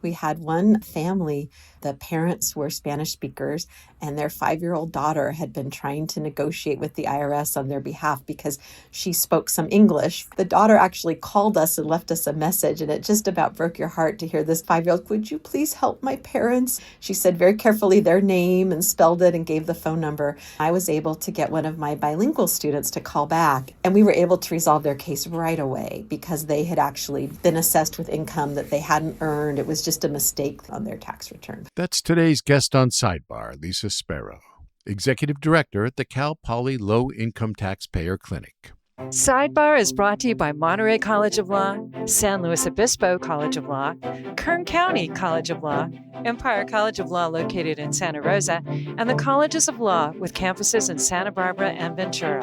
We had one family, the parents were Spanish speakers, and their 5-year-old daughter had been trying to negotiate with the IRS on their behalf because she spoke some English. The daughter actually called us and left us a message, and it just about broke your heart to hear this 5-year-old, "Would you please help my parents?" She said very carefully their name and spelled it and gave the phone number. I was able to get one of my bilingual students to call back, and we were able to resolve their case right away because they had actually been assessed with income that they hadn't earned. It was just a mistake on their tax return. That's today's guest on Sidebar, Lisa Sperow, Executive Director at the Cal Poly Low Income Taxpayer Clinic. Sidebar is brought to you by Monterey College of Law, San Luis Obispo College of Law, Kern County College of Law, Empire College of Law located in Santa Rosa, and the Colleges of Law with campuses in Santa Barbara and Ventura.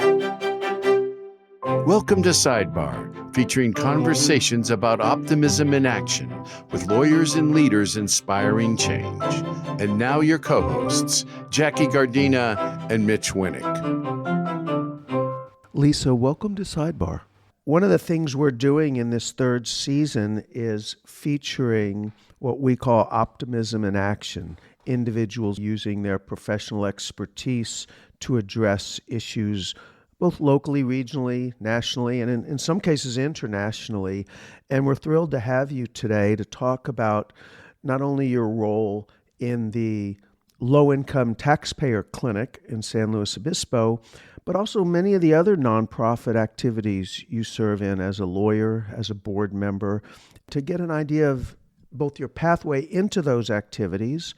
Welcome to Sidebar, featuring conversations about optimism in action with lawyers and leaders inspiring change. And now your co-hosts, Jackie Gardina and Mitch Winnick. Lisa, welcome to Sidebar. One of the things we're doing in this third season is featuring what we call optimism in action, individuals using their professional expertise to address issues both locally, regionally, nationally, and in some cases internationally. And we're thrilled to have you today to talk about not only your role in the low-income taxpayer clinic in San Luis Obispo, but also many of the other nonprofit activities you serve in as a lawyer, as a board member, to get an idea of both your pathway into those activities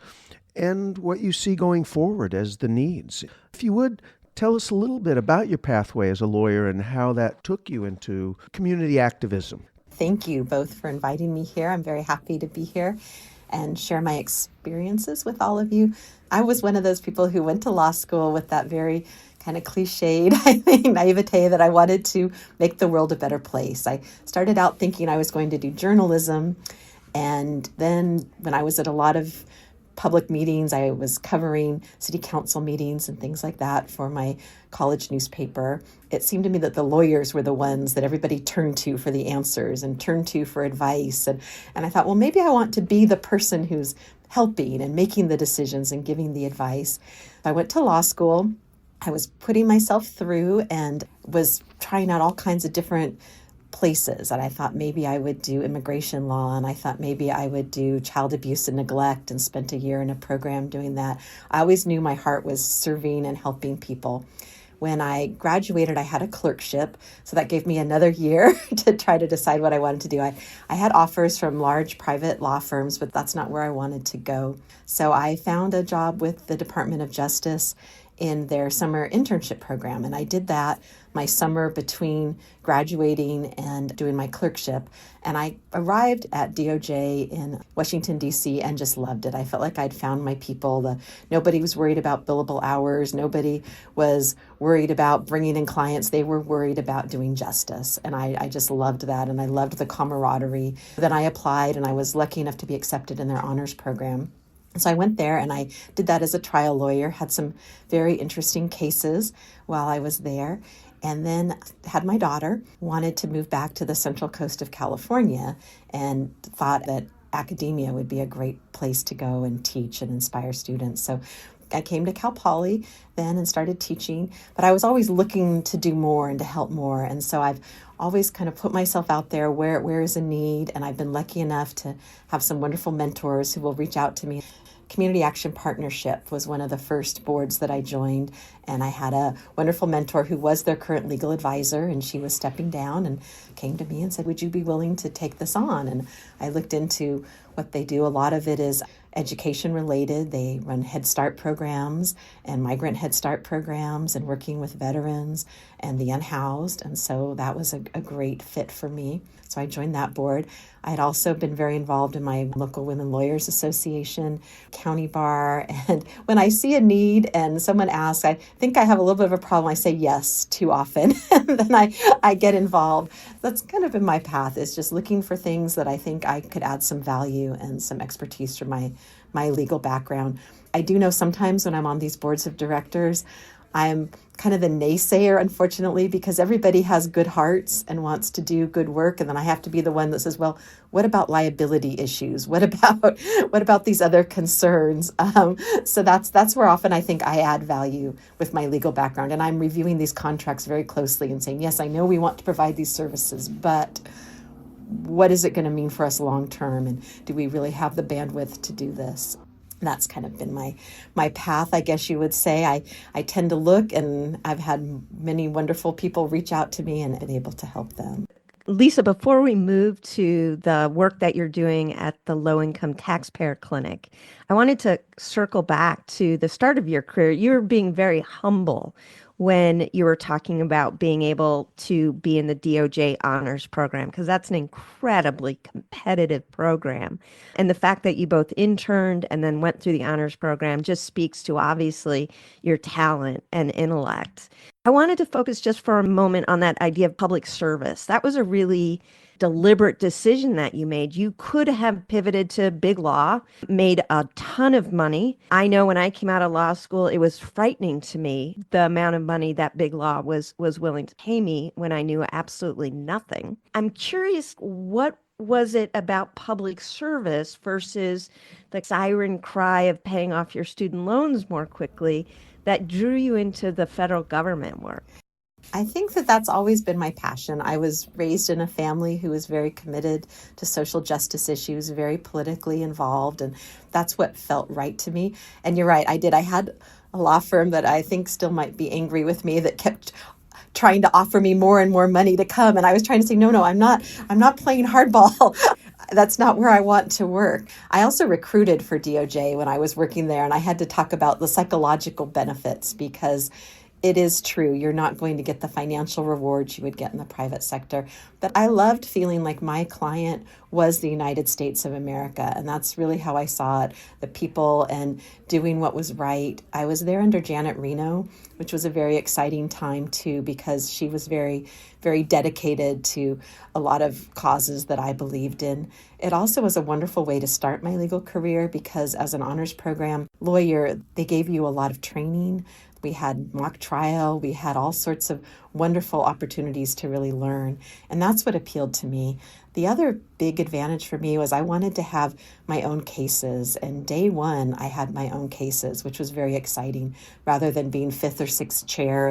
and what you see going forward as the needs. If you would, tell us a little bit about your pathway as a lawyer and how that took you into community activism. Thank you both for inviting me here. I'm very happy to be here and share my experiences with all of you. I was one of those people who went to law school with that very kind of cliched, I think, naivete that I wanted to make the world a better place. I started out thinking I was going to do journalism, and then when I was at a lot of public meetings, I was covering city council meetings and things like that for my college newspaper. It seemed to me that the lawyers were the ones that everybody turned to for the answers and turned to for advice. And I thought, well, maybe I want to be the person who's helping and making the decisions and giving the advice. I went to law school. I was putting myself through and was trying out all kinds of different places. And I thought maybe I would do immigration law, and I thought maybe I would do child abuse and neglect, and spent a year in a program doing that. I always knew my heart was serving and helping people. When I graduated, I had a clerkship, so that gave me another year to try to decide what I wanted to do. I had offers from large private law firms, but that's not where I wanted to go. So I found a job with the Department of Justice in their summer internship program. And I did that my summer between graduating and doing my clerkship. And I arrived at DOJ in Washington, D.C. and just loved it. I felt like I'd found my people. Nobody was worried about billable hours. Nobody was worried about bringing in clients. They were worried about doing justice. And I just loved that. And I loved the camaraderie. Then I applied, and I was lucky enough to be accepted in their honors program. So I went there and I did that as a trial lawyer, had some very interesting cases while I was there, and then had my daughter, wanted to move back to the Central Coast of California, and thought that academia would be a great place to go and teach and inspire students. So I came to Cal Poly then and started teaching, but I was always looking to do more and to help more. And so I've always kind of put myself out there where is a need, and I've been lucky enough to have some wonderful mentors who will reach out to me. Community Action Partnership was one of the first boards that I joined, and I had a wonderful mentor who was their current legal advisor, and she was stepping down and came to me and said, would you be willing to take this on? And I looked into what they do. A lot of it is education related. They run Head Start programs and migrant Head Start programs and working with veterans and the unhoused. And so that was a great fit for me. So I joined that board. I had also been very involved in my local Women Lawyers Association, county bar. And when I see a need and someone asks, I think I have a little bit of a problem, I say yes too often. And then I get involved. That's kind of been my path, is just looking for things that I think I could add some value and some expertise from my legal background. I do know sometimes when I'm on these boards of directors, I'm kind of the naysayer, unfortunately, because everybody has good hearts and wants to do good work. And then I have to be the one that says, well, what about liability issues? What about these other concerns? So that's where often I think I add value with my legal background. And I'm reviewing these contracts very closely and saying, yes, I know we want to provide these services, but what is it going to mean for us long term? And do we really have the bandwidth to do this? That's kind of been my path, I guess you would say. I tend to look, and I've had many wonderful people reach out to me and able to help them. Lisa, before we move to the work that you're doing at the Low Income Taxpayer Clinic, I wanted to circle back to the start of your career. You were being very humble when you were talking about being able to be in the DOJ honors program, because that's an incredibly competitive program. And the fact that you both interned and then went through the honors program just speaks to obviously your talent and intellect. I wanted to focus just for a moment on that idea of public service. That was a really deliberate decision that you made. You could have pivoted to big law, made a ton of money. I know when I came out of law school, it was frightening to me, the amount of money that big law was willing to pay me when I knew absolutely nothing. I'm curious, what was it about public service versus the siren cry of paying off your student loans more quickly that drew you into the federal government work? I think that's always been my passion. I was raised in a family who was very committed to social justice issues, very politically involved, and that's what felt right to me. And you're right, I had a law firm that I think still might be angry with me that kept trying to offer me more and more money to come. And I was trying to say, no, I'm not playing hardball. That's not where I want to work. I also recruited for DOJ when I was working there, and I had to talk about the psychological benefits because it is true. You're not going to get the financial rewards you would get in the private sector. But I loved feeling like my client was the United States of America. And that's really how I saw it, the people and doing what was right. I was there under Janet Reno, which was a very exciting time too, because she was very, very dedicated to a lot of causes that I believed in. It also was a wonderful way to start my legal career because as an honors program lawyer, they gave you a lot of training. We had mock trial. We had all sorts of wonderful opportunities to really learn. And that's what appealed to me. The other big advantage for me was I wanted to have my own cases. And day one, I had my own cases, which was very exciting, rather than being fifth or sixth chair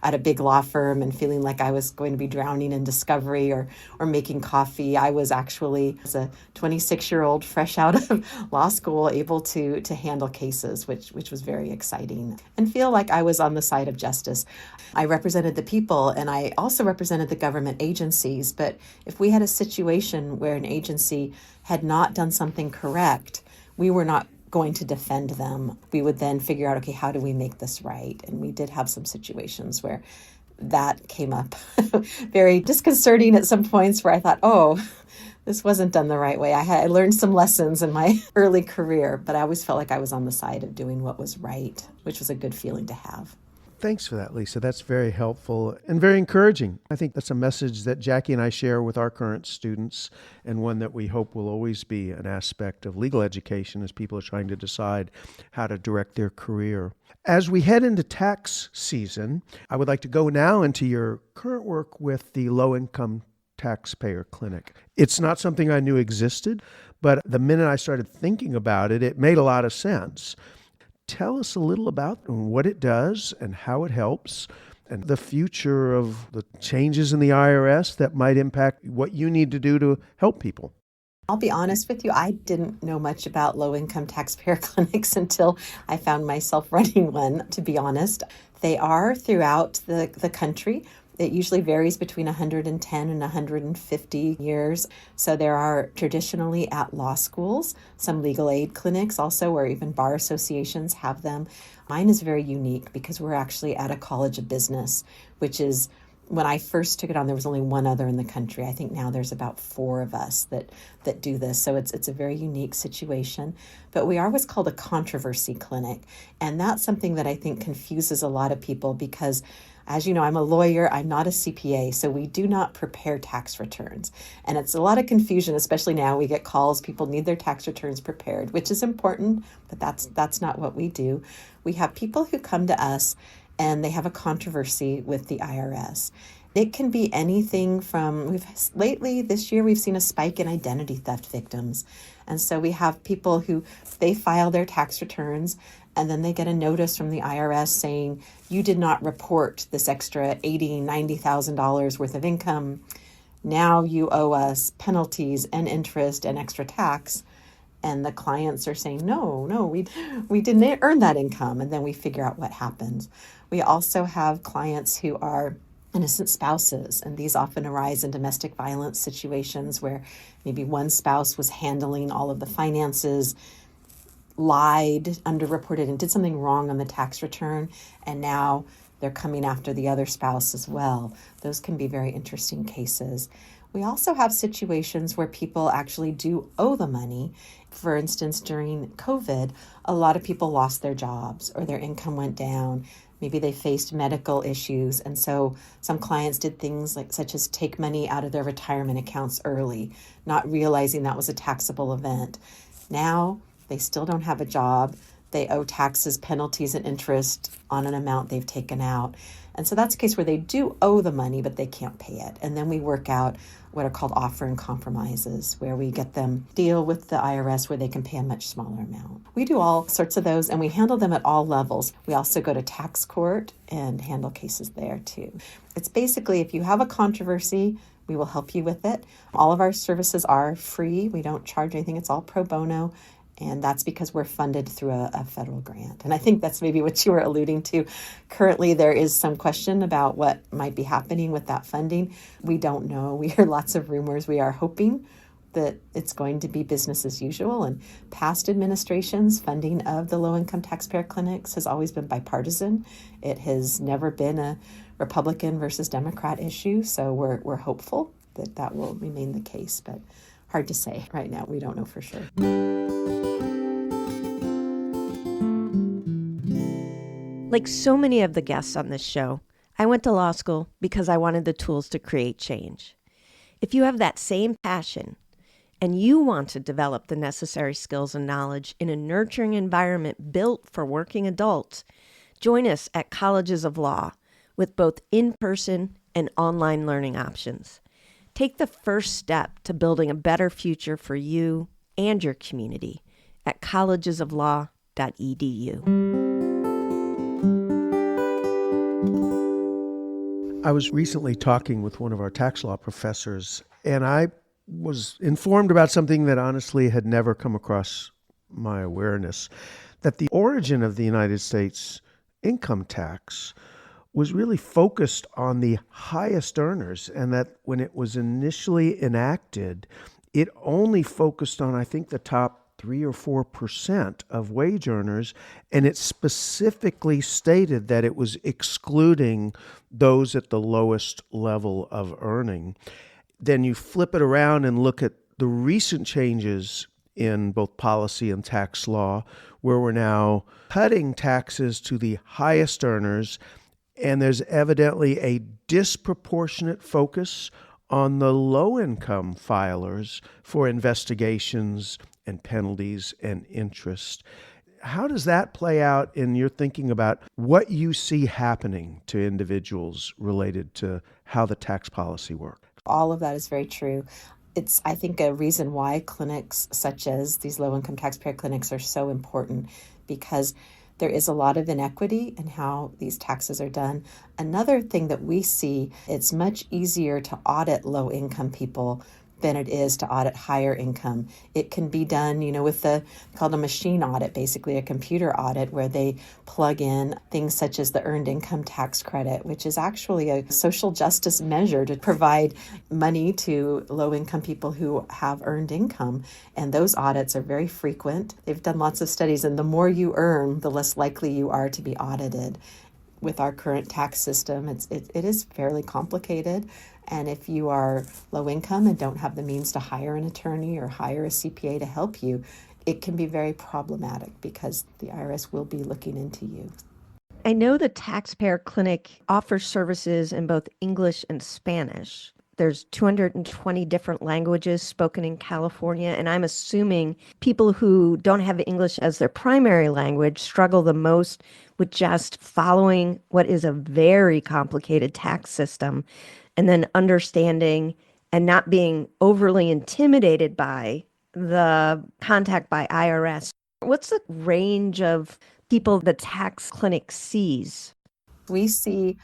at a big law firm and feeling like I was going to be drowning in discovery or making coffee. I was actually, as a 26-year-old fresh out of law school, able to handle cases, which was very exciting, and feel like I was on the side of justice. I represented the people, and I also represented the government agencies. But if we had a situation where an agency had not done something correct, we were not going to defend them. We would then figure out, okay, how do we make this right? And we did have some situations where that came up very disconcerting at some points where I thought, oh, this wasn't done the right way. I learned some lessons in my early career, but I always felt like I was on the side of doing what was right, which was a good feeling to have. Thanks for that, Lisa. That's very helpful and very encouraging. I think that's a message that Jackie and I share with our current students, and one that we hope will always be an aspect of legal education as people are trying to decide how to direct their career. As we head into tax season, I would like to go now into your current work with the Low Income Taxpayer Clinic. It's not something I knew existed, but the minute I started thinking about it, it made a lot of sense. Tell us a little about what it does and how it helps, and the future of the changes in the IRS that might impact what you need to do to help people. I'll be honest with you, I didn't know much about low-income taxpayer clinics until I found myself running one, to be honest. They are throughout the country. It usually varies between 110 and 150 years. So there are traditionally at law schools, some legal aid clinics also, or even bar associations have them. Mine is very unique because we're actually at a college of business, which is, when I first took it on, there was only one other in the country. I think now there's about 4 of us that do this. So it's a very unique situation. But we are what's called a controversy clinic. And that's something that I think confuses a lot of people because, as you know, I'm a lawyer, I'm not a CPA, so we do not prepare tax returns. And it's a lot of confusion, especially now. We get calls, people need their tax returns prepared, which is important, but that's not what we do. We have people who come to us and they have a controversy with the IRS. It can be anything from, lately this year, we've seen a spike in identity theft victims. And so we have people who, they file their tax returns and then they get a notice from the IRS saying, you did not report this extra $80,000, $90,000 worth of income. Now you owe us penalties and interest and extra tax. And the clients are saying, no, we didn't earn that income. And then we figure out what happens. We also have clients who are innocent spouses, and these often arise in domestic violence situations where maybe one spouse was handling all of the finances, lied, underreported, and did something wrong on the tax return, and now they're coming after the other spouse as well. Those can be very interesting cases. We also have situations where people actually do owe the money. For instance, during COVID, a lot of people lost their jobs or their income went down. Maybe they faced medical issues. And so some clients did things such as take money out of their retirement accounts early, not realizing that was a taxable event. Now they still don't have a job. They owe taxes, penalties, and interest on an amount they've taken out. And so that's a case where they do owe the money, but they can't pay it. And then we work out what are called offer and compromises, where we get them deal with the IRS where they can pay a much smaller amount. We do all sorts of those, and we handle them at all levels. We also go to tax court and handle cases there too. It's basically, if you have a controversy, we will help you with it. All of our services are free. We don't charge anything. It's all pro bono. And that's because we're funded through a federal grant. And I think that's maybe what you were alluding to. Currently, there is some question about what might be happening with that funding. We don't know. We hear lots of rumors. We are hoping that it's going to be business as usual. And past administrations' funding of the low-income taxpayer clinics has always been bipartisan. It has never been a Republican versus Democrat issue. So we're hopeful that that will remain the case. But hard to say right now. We don't know for sure. Like so many of the guests on this show, I went to law school because I wanted the tools to create change. If you have that same passion and you want to develop the necessary skills and knowledge in a nurturing environment built for working adults, join us at Colleges of Law with both in-person and online learning options. Take the first step to building a better future for you and your community at collegesoflaw.edu. I was recently talking with one of our tax law professors, and I was informed about something that honestly had never come across my awareness, that the origin of the United States income tax was really focused on the highest earners, and that when it was initially enacted, it only focused on, I think, the top 3 or 4% of wage earners, and it specifically stated that it was excluding those at the lowest level of earning. Then you flip it around and look at the recent changes in both policy and tax law, where we're now cutting taxes to the highest earners, and there's evidently a disproportionate focus on the low-income filers for investigations and penalties and interest. How does that play out in your thinking about what you see happening to individuals related to how the tax policy works? All of that is very true. It's, I think, a reason why clinics such as these low-income taxpayer clinics are so important, because there is a lot of inequity in how these taxes are done. Another thing that we see, it's much easier to audit low-income people than it is to audit higher income. It can be done, with called a machine audit, basically a computer audit, where they plug in things such as the earned income tax credit, which is actually a social justice measure to provide money to low-income people who have earned income. And those audits are very frequent. They've done lots of studies, and the more you earn, the less likely you are to be audited. With our current tax system, it is fairly complicated. And if you are low income and don't have the means to hire an attorney or hire a CPA to help you, it can be very problematic because the IRS will be looking into you. I know the Taxpayer Clinic offers services in both English and Spanish. There's 220 different languages spoken in California, and I'm assuming people who don't have English as their primary language struggle the most with just following what is a very complicated tax system and then understanding and not being overly intimidated by the contact by IRS. What's the range of people the tax clinic sees? We see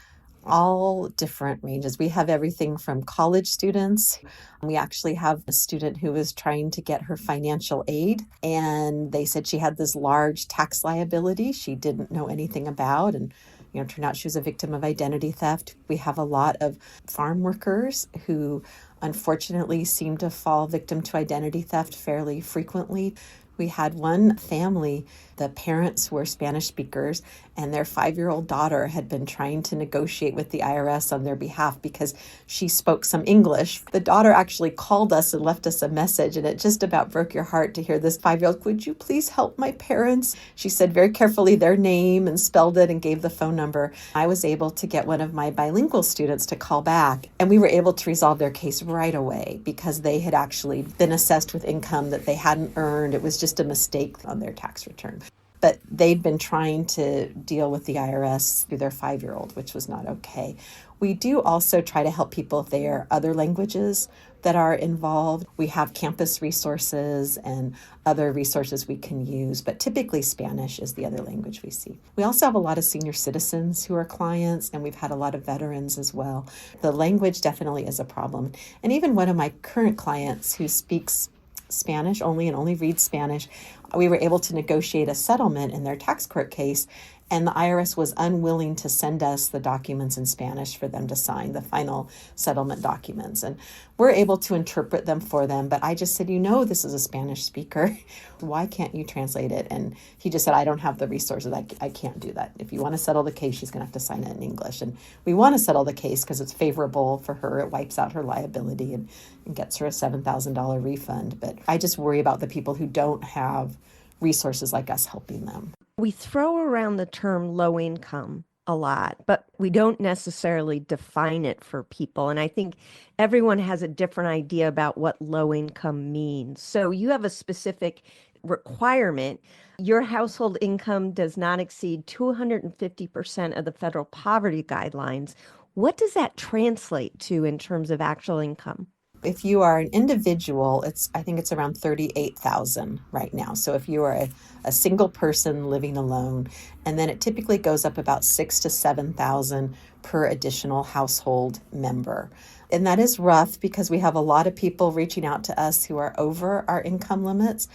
all different ranges. We have everything from college students. We actually have a student who was trying to get her financial aid, and they said she had this large tax liability she didn't know anything about, and turned out she was a victim of identity theft. We have a lot of farm workers who unfortunately seem to fall victim to identity theft fairly frequently. We had one family, the parents were Spanish speakers, and their 5-year-old daughter had been trying to negotiate with the IRS on their behalf because she spoke some English. The daughter actually called us and left us a message, and it just about broke your heart to hear this 5-year-old, "Would you please help my parents?" She said very carefully their name and spelled it and gave the phone number. I was able to get one of my bilingual students to call back, and we were able to resolve their case right away because they had actually been assessed with income that they hadn't earned. It was just a mistake on their tax return. But they'd been trying to deal with the IRS through their 5-year-old, which was not okay. We do also try to help people if there are other languages that are involved. We have campus resources and other resources we can use, but typically Spanish is the other language we see. We also have a lot of senior citizens who are clients, and we've had a lot of veterans as well. The language definitely is a problem. And even one of my current clients who speaks Spanish only and only reads Spanish, we were able to negotiate a settlement in their tax court case, and the IRS was unwilling to send us the documents in Spanish for them to sign, the final settlement documents. And we're able to interpret them for them, but I just said, this is a Spanish speaker. Why can't you translate it? And he just said, I don't have the resources. I can't do that. If you want to settle the case, she's going to have to sign it in English. And we want to settle the case because it's favorable for her. It wipes out her liability and gets her a $7,000 refund. But I just worry about the people who don't have resources like us helping them. We throw around the term low income a lot, but we don't necessarily define it for people. And I think everyone has a different idea about what low income means. So you have a specific requirement. Your household income does not exceed 250% of the federal poverty guidelines. What does that translate to in terms of actual income? If you are an individual, I think it's around 38,000 right now. So if you are a single person living alone, and then it typically goes up about 6,000 to 7,000 per additional household member. And that is rough because we have a lot of people reaching out to us who are over our income limits.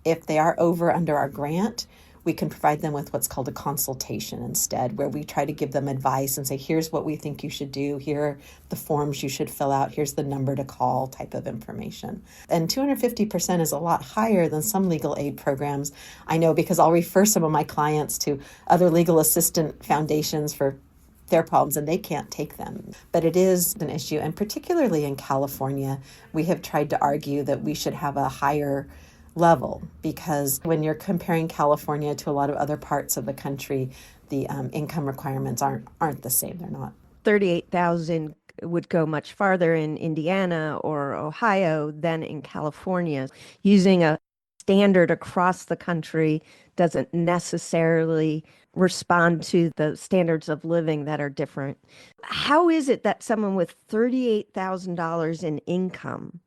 If they are over under our grant, we can provide them with what's called a consultation instead, where we try to give them advice and say, here's what we think you should do. Here are the forms you should fill out. Here's the number to call type of information. And 250% is a lot higher than some legal aid programs. I know because I'll refer some of my clients to other legal assistant foundations for their problems, and they can't take them. But it is an issue. And particularly in California, we have tried to argue that we should have a higher level, because when you're comparing California to a lot of other parts of the country, the income requirements aren't the same. They're not. 38,000 would go much farther in Indiana or Ohio than in California. Using a standard across the country doesn't necessarily respond to the standards of living that are different. How is it that someone with $38,000 in income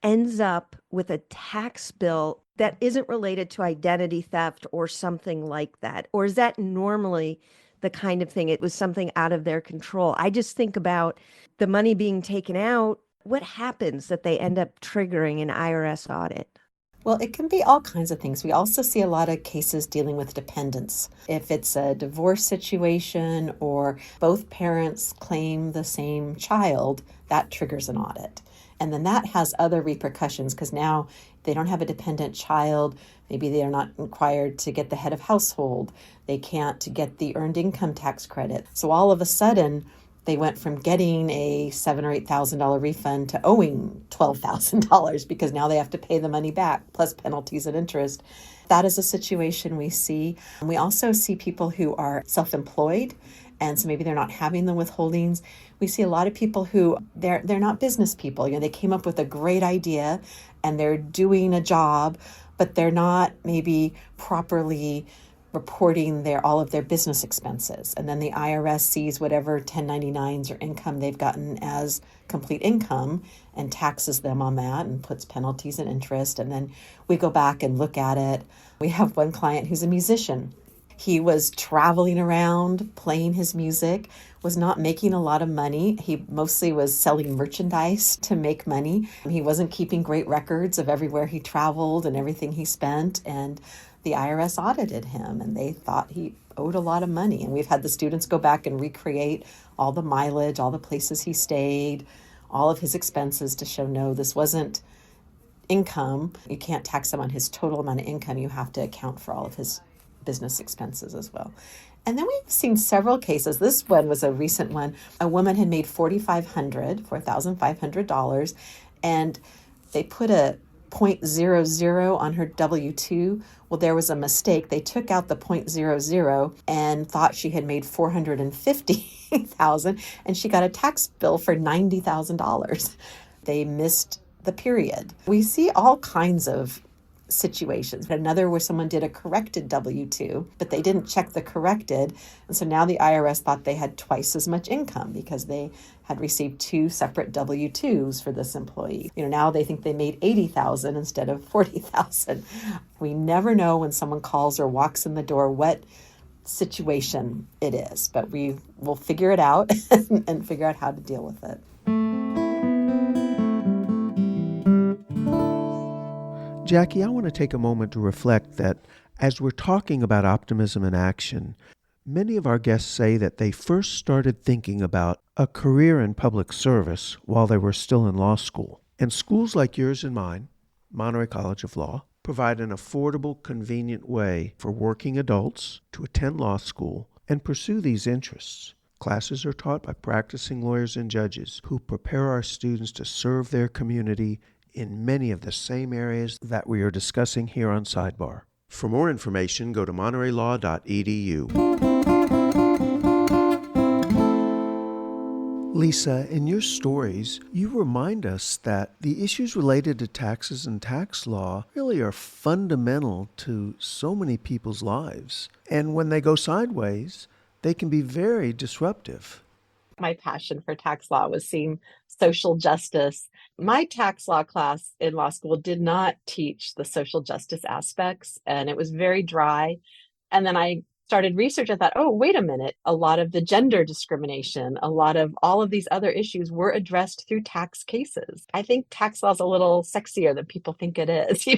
ends up with a tax bill that isn't related to identity theft or something like that? Or is that normally the kind of thing, it was something out of their control? I just think about the money being taken out. What happens that they end up triggering an IRS audit? Well, it can be all kinds of things. We also see a lot of cases dealing with dependents. If it's a divorce situation or both parents claim the same child, that triggers an audit. And then that has other repercussions because now they don't have a dependent child. Maybe they are not required to get the head of household. They can't get the earned income tax credit. So all of a sudden, they went from getting a $7,000 or $8,000 refund to owing $12,000 because now they have to pay the money back plus penalties and interest. That is a situation we see. We also see people who are self-employed and so maybe they're not having the withholdings. We see a lot of people who they're not business people. They came up with a great idea and they're doing a job, but they're not maybe properly reporting all of their business expenses. And then the IRS sees whatever 1099s or income they've gotten as complete income and taxes them on that and puts penalties and interest. And then we go back and look at it. We have one client who's a musician. He was traveling around playing his music, was not making a lot of money. He mostly was selling merchandise to make money. He wasn't keeping great records of everywhere he traveled and everything he spent. And the IRS audited him and they thought he owed a lot of money. And we've had the students go back and recreate all the mileage, all the places he stayed, all of his expenses to show, no, this wasn't income. You can't tax him on his total amount of income. You have to account for all of his business expenses as well. And then we've seen several cases. This one was a recent one. A woman had made $4,500, and they put a .00 on her W-2. Well, there was a mistake. They took out the .00 and thought she had made $450,000, and she got a tax bill for $90,000. They missed the period. We see all kinds of situations. Another where someone did a corrected W-2, but they didn't check the corrected. And so now the IRS thought they had twice as much income because they had received two separate W-2s for this employee. Now they think they made $80,000 instead of $40,000. We never know when someone calls or walks in the door what situation it is, but we will figure it out and figure out how to deal with it. Jackie, I want to take a moment to reflect that as we're talking about optimism in action, many of our guests say that they first started thinking about a career in public service while they were still in law school. And schools like yours and mine, Monterey College of Law, provide an affordable, convenient way for working adults to attend law school and pursue these interests. Classes are taught by practicing lawyers and judges who prepare our students to serve their community in many of the same areas that we are discussing here on Sidebar. For more information, go to montereylaw.edu. Lisa, in your stories, you remind us that the issues related to taxes and tax law really are fundamental to so many people's lives. And when they go sideways, they can be very disruptive. My passion for tax law was seeing social justice. My tax law class in law school did not teach the social justice aspects, and it was very dry. And then I started research and thought, oh, wait a minute, a lot of the gender discrimination, a lot of all of these other issues were addressed through tax cases. I think tax law is a little sexier than people think it is.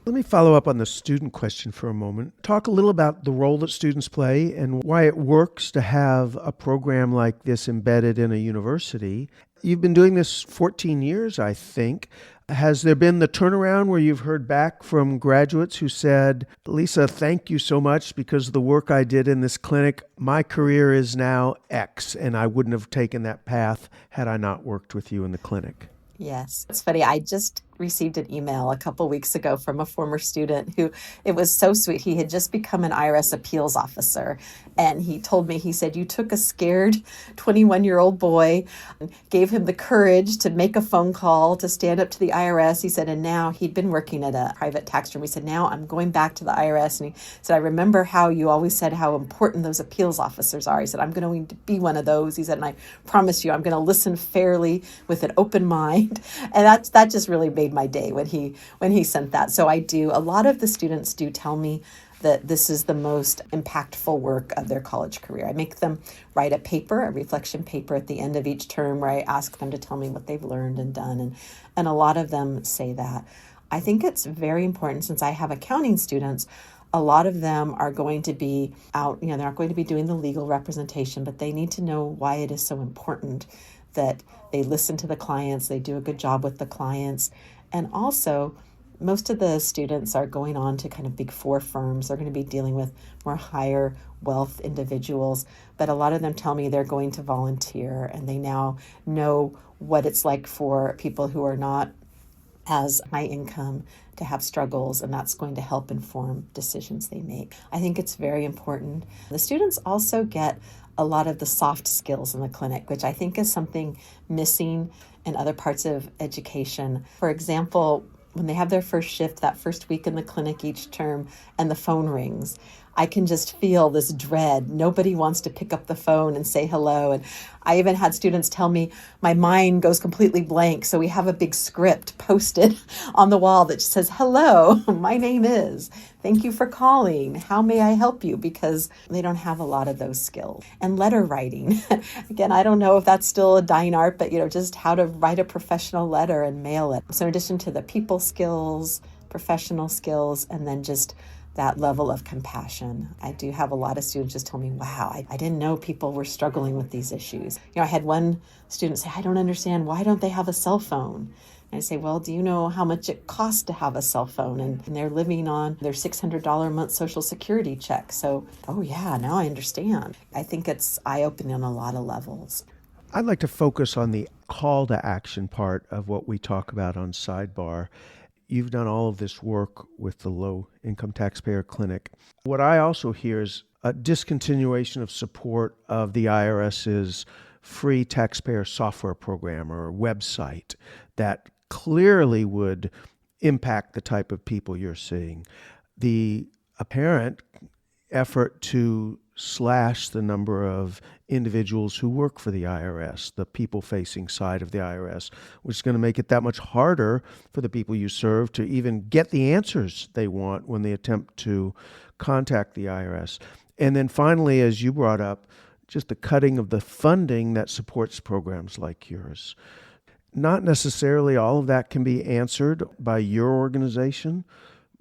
Let me follow up on the student question for a moment. Talk a little about the role that students play and why it works to have a program like this embedded in a university. You've been doing this 14 years, I think. Has there been the turnaround where you've heard back from graduates who said, Lisa, thank you so much because of the work I did in this clinic. My career is now X, and I wouldn't have taken that path had I not worked with you in the clinic? Yes. It's funny. I just received an email a couple weeks ago from a former student who, it was so sweet. He had just become an IRS appeals officer. And he told me, he said, you took a scared 21-year-old boy, gave him the courage to make a phone call, to stand up to the IRS. He said, and now he'd been working at a private tax firm. He said, now I'm going back to the IRS. And he said, I remember how you always said how important those appeals officers are. He said, I'm going to be one of those. He said, and I promise you, I'm going to listen fairly with an open mind. And that just really made my day when he sent that. So a lot of the students do tell me that this is the most impactful work of their college career. I make them write a reflection paper at the end of each term where I ask them to tell me what they've learned and done. And a lot of them say that. I think it's very important, since I have accounting students, a lot of them are going to be out, they're not going to be doing the legal representation, but they need to know why it is so important that they listen to the clients, they do a good job with the clients. And also, most of the students are going on to kind of big four firms. They're going to be dealing with more higher wealth individuals. But a lot of them tell me they're going to volunteer, and they now know what it's like for people who are not as high income to have struggles, and that's going to help inform decisions they make. I think it's very important. The students also get a lot of the soft skills in the clinic, which I think is something missing in other parts of education. For example, when they have their first shift, that first week in the clinic each term, and the phone rings, I can just feel this dread. Nobody wants to pick up the phone and say hello. And I even had students tell me my mind goes completely blank. So we have a big script posted on the wall that just says, hello, my name is, thank you for calling. How may I help you? Because they don't have a lot of those skills. And letter writing. Again, I don't know if that's still a dying art, but just how to write a professional letter and mail it. So in addition to the people skills, professional skills, and then just that level of compassion. I do have a lot of students just tell me, wow, I didn't know people were struggling with these issues. I had one student say, I don't understand, why don't they have a cell phone? And I say, well, do you know how much it costs to have a cell phone? And they're living on their $600 a month Social Security check. So, oh yeah, now I understand. I think it's eye-opening on a lot of levels. I'd like to focus on the call to action part of what we talk about on Sidebar. You've done all of this work with the Low Income Taxpayer Clinic. What I also hear is a discontinuation of support of the IRS's free taxpayer software program or website that clearly would impact the type of people you're seeing. The apparent effort to slash the number of individuals who work for the IRS, the people-facing side of the IRS, which is going to make it that much harder for the people you serve to even get the answers they want when they attempt to contact the IRS. And then finally, as you brought up, just the cutting of the funding that supports programs like yours. Not necessarily all of that can be answered by your organization,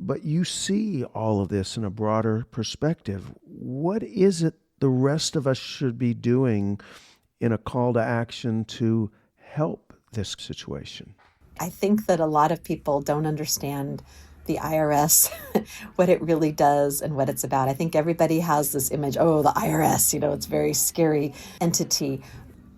but you see all of this in a broader perspective. What is it the rest of us should be doing in a call to action to help this situation? I think that a lot of people don't understand the IRS, what it really does and what it's about. I think everybody has this image, oh, the IRS, it's a very scary entity.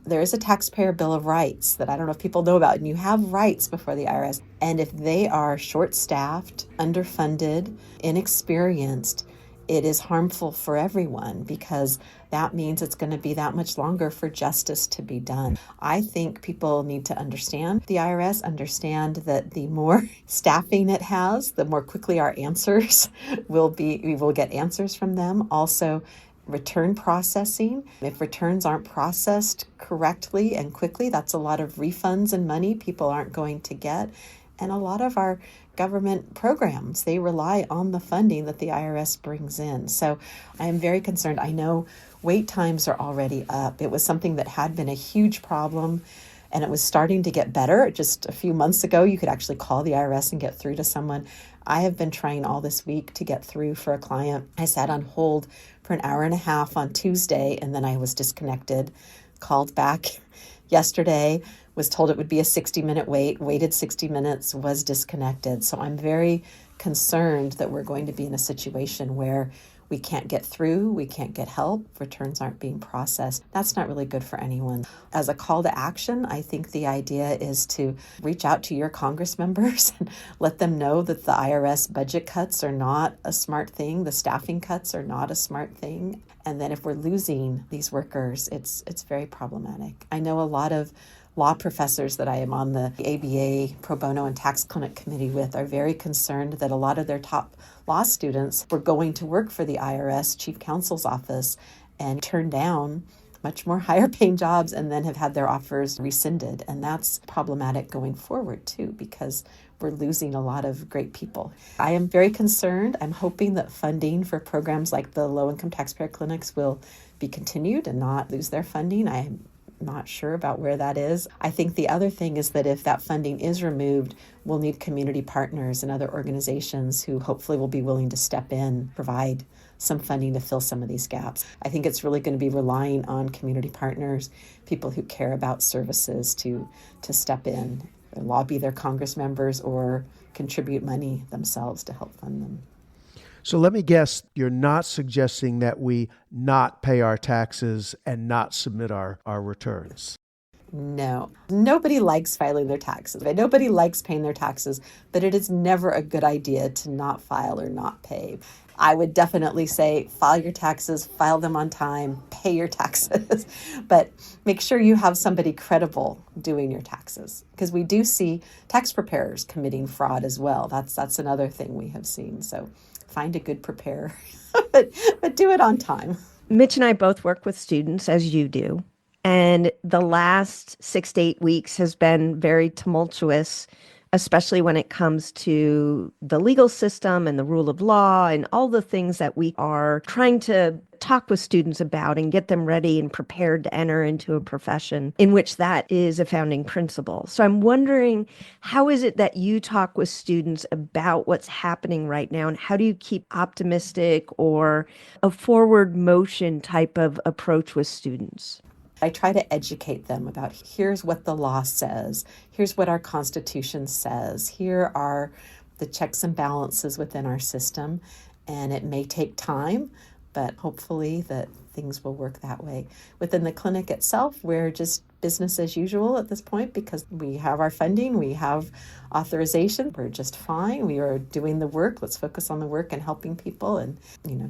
There is a taxpayer bill of rights that I don't know if people know about, and you have rights before the IRS. And if they are short-staffed, underfunded, inexperienced, it is harmful for everyone because that means it's going to be that much longer for justice to be done. I think people need to understand the IRS, understand that the more staffing it has, the more quickly our answers we will get answers from them. Also, return processing. If returns aren't processed correctly and quickly, that's a lot of refunds and money people aren't going to get. And a lot of our government programs, they rely on the funding that the IRS brings in. So I am very concerned. I know wait times are already up. It was something that had been a huge problem, and it was starting to get better. Just a few months ago, you could actually call the IRS and get through to someone. I have been trying all this week to get through for a client. I sat on hold for an hour and a half on Tuesday, and then I was disconnected, called back yesterday, was told it would be a 60-minute wait, waited 60 minutes, was disconnected. So I'm very concerned that we're going to be in a situation where we can't get through, we can't get help, returns aren't being processed. That's not really good for anyone. As a call to action, I think the idea is to reach out to your Congress members and let them know that the IRS budget cuts are not a smart thing, the staffing cuts are not a smart thing. And then if we're losing these workers, it's very problematic. I know a lot of law professors that I am on the ABA Pro Bono and Tax Clinic Committee with are very concerned that a lot of their top law students were going to work for the IRS Chief Counsel's office and turned down much more higher paying jobs and then have had their offers rescinded. And that's problematic going forward too, because we're losing a lot of great people. I am very concerned. I'm hoping that funding for programs like the low-income taxpayer clinics will be continued and not lose their funding. I'm not sure about where that is. I think the other thing is that if that funding is removed, we'll need community partners and other organizations who hopefully will be willing to step in, provide some funding to fill some of these gaps. I think it's really going to be relying on community partners, people who care about services to step in, lobby their Congress members or contribute money themselves to help fund them. So let me guess, you're not suggesting that we not pay our taxes and not submit our returns. No, nobody likes filing their taxes. Nobody likes paying their taxes, but it is never a good idea to not file or not pay. I would definitely say file your taxes, file them on time, pay your taxes, but make sure you have somebody credible doing your taxes, because we do see tax preparers committing fraud as well. That's another thing we have seen. So find a good preparer, but do it on time. Mitch and I both work with students, as you do. And the last 6 to 8 weeks has been very tumultuous, especially when it comes to the legal system and the rule of law and all the things that we are trying to talk with students about and get them ready and prepared to enter into a profession in which that is a founding principle. So I'm wondering, how is it that you talk with students about what's happening right now, and how do you keep optimistic or a forward motion type of approach with students? I try to educate them about, here's what the law says, here's what our Constitution says, here are the checks and balances within our system, and it may take time, but hopefully that things will work that way. Within the clinic itself, we're just business as usual at this point because we have our funding, we have authorization, we're just fine, we are doing the work. Let's focus on the work and helping people, and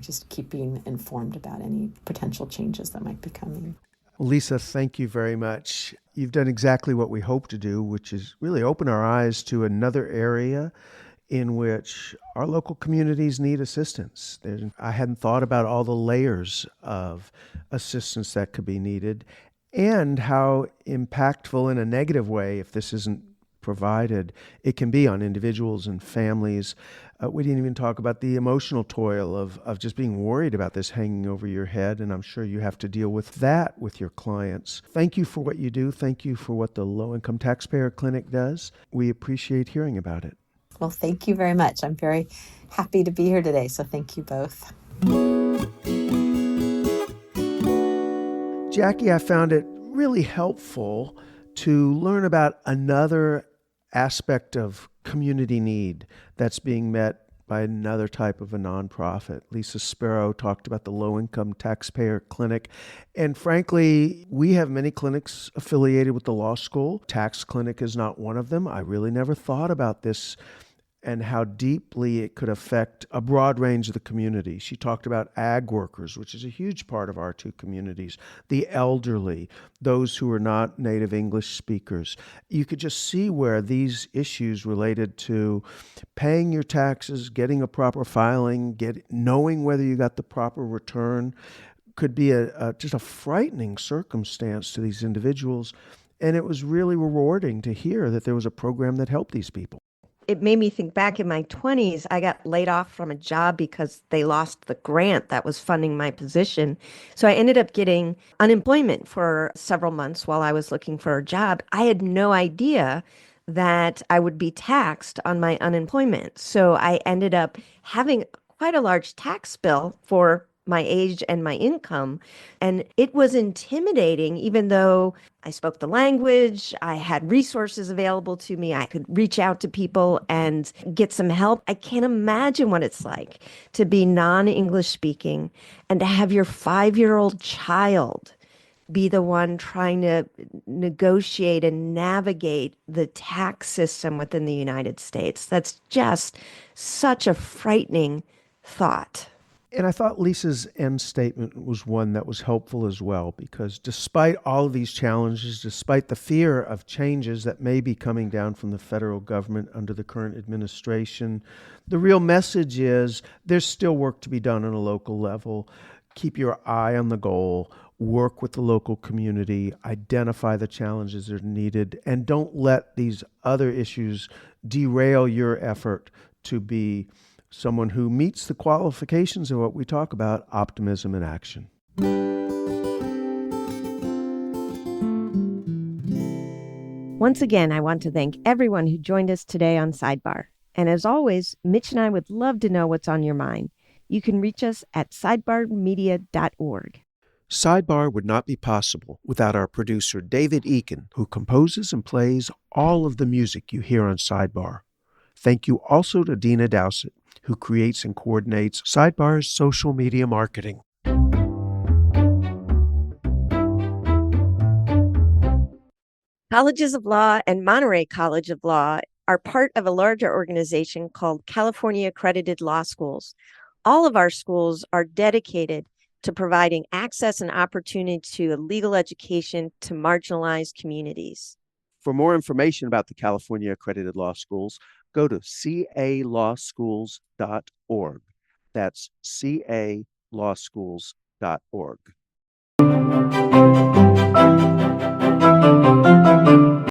just keeping informed about any potential changes that might be coming. Lisa, thank you very much. You've done exactly what we hope to do, which is really open our eyes to another area in which our local communities need assistance. I hadn't thought about all the layers of assistance that could be needed and how impactful in a negative way, if this isn't provided, it can be on individuals and families. We didn't even talk about the emotional toil of just being worried about this hanging over your head, and I'm sure you have to deal with that with your clients. Thank you for what you do. Thank you for what the Low Income Taxpayer Clinic does. We appreciate hearing about it. Well, thank you very much. I'm very happy to be here today, so thank you both. Jackie, I found it really helpful to learn about another aspect of community need that's being met by another type of a nonprofit. Lisa Sperow talked about the Low Income Taxpayer Clinic. And frankly, we have many clinics affiliated with the law school. Tax Clinic is not one of them. I really never thought about this and how deeply it could affect a broad range of the community. She talked about ag workers, which is a huge part of our two communities, the elderly, those who are not native English speakers. You could just see where these issues related to paying your taxes, getting a proper filing, knowing whether you got the proper return could be just a frightening circumstance to these individuals. And it was really rewarding to hear that there was a program that helped these people. It made me think back in my 20s, I got laid off from a job because they lost the grant that was funding my position. So I ended up getting unemployment for several months while I was looking for a job. I had no idea that I would be taxed on my unemployment. So I ended up having quite a large tax bill for my age and my income. And it was intimidating, even though I spoke the language, I had resources available to me, I could reach out to people and get some help. I can't imagine what it's like to be non-English speaking and to have your 5-year-old child be the one trying to negotiate and navigate the tax system within the United States. That's just such a frightening thought. And I thought Lisa's end statement was one that was helpful as well, because despite all of these challenges, despite the fear of changes that may be coming down from the federal government under the current administration, the real message is there's still work to be done on a local level. Keep your eye on the goal, work with the local community, identify the challenges that are needed, and don't let these other issues derail your effort to be someone who meets the qualifications of what we talk about, optimism in action. Once again, I want to thank everyone who joined us today on Sidebar. And as always, Mitch and I would love to know what's on your mind. You can reach us at sidebarmedia.org. Sidebar would not be possible without our producer, David Eakin, who composes and plays all of the music you hear on Sidebar. Thank you also to Dina Dowsett, who creates and coordinates Sidebar's social media marketing. Colleges of Law and Monterey College of Law are part of a larger organization called California Accredited Law Schools. All of our schools are dedicated to providing access and opportunity to a legal education to marginalized communities. For more information about the California Accredited Law Schools, go to calawschools.org. That's calawschools.org.